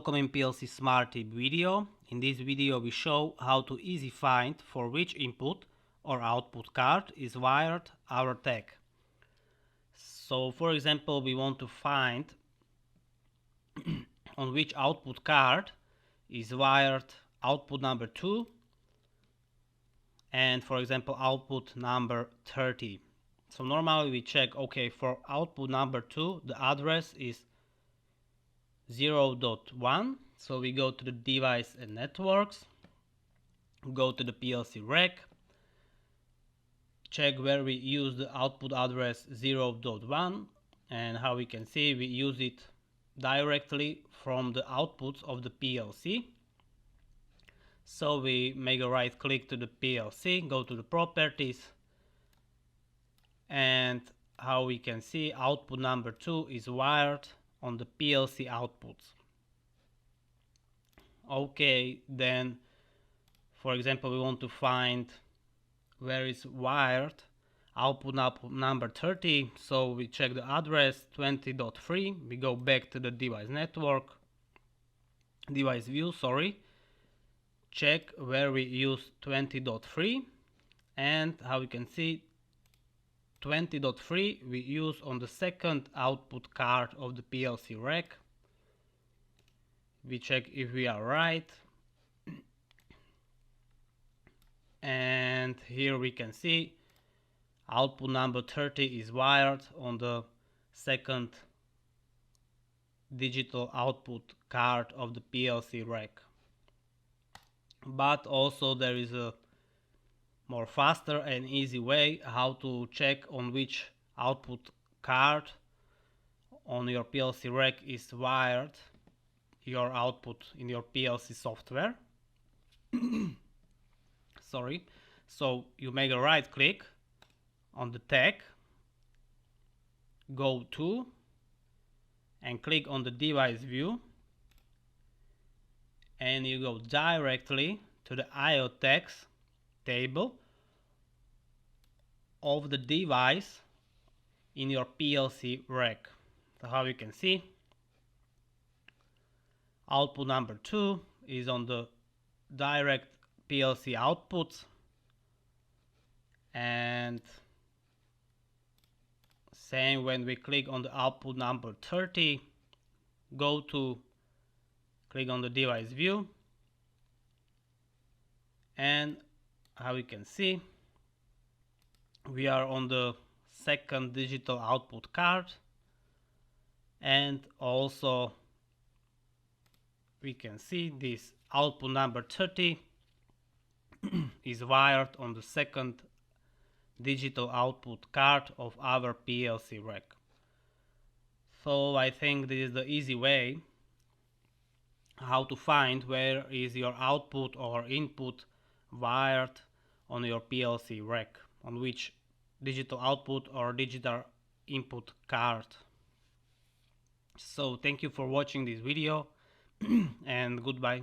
Welcome in PLC Smart tip video. In this video we show how to easily find for which input or output card is wired our tag. So for example, we want to find on which output card is wired output number 2 and for example output number 30. So normally we check, okay, for output number 2 the address is 0.1, so we go to the device and networks, go to the PLC rack, check where we use the output address 0.1, and how we can see we use it directly from the outputs of the PLC. So we make a right click to the PLC, go to the properties, and how we can see output number 2 is wired on the PLC outputs. Okay, then for example we want to find where is wired output number 30, so we check the address 20.3, we go back to the device view, check where we use 20.3, and how we can see 20.3 we use on the second output card of the PLC rack. We check if we are right, and here we can see output number 30 is wired on the second digital output card of the PLC rack. But also there is a more faster and easy way how to check on which output card on your PLC rack is wired your output in your PLC software. So you make a right click on the tag, go to and click on the device view, and you go directly to the IO tags table of the device in your PLC rack. So how you can see output number 2 is on the direct PLC outputs, and same when we click on the output number 30, go to click on the device view, and how you can see we are on the second digital output card, and also we can see this output number 30 is wired on the second digital output card of our PLC rack. So I think this is the easy way how to find where is your output or input wired on your PLC rack, on which digital output or digital input card. So thank you for watching this video and goodbye.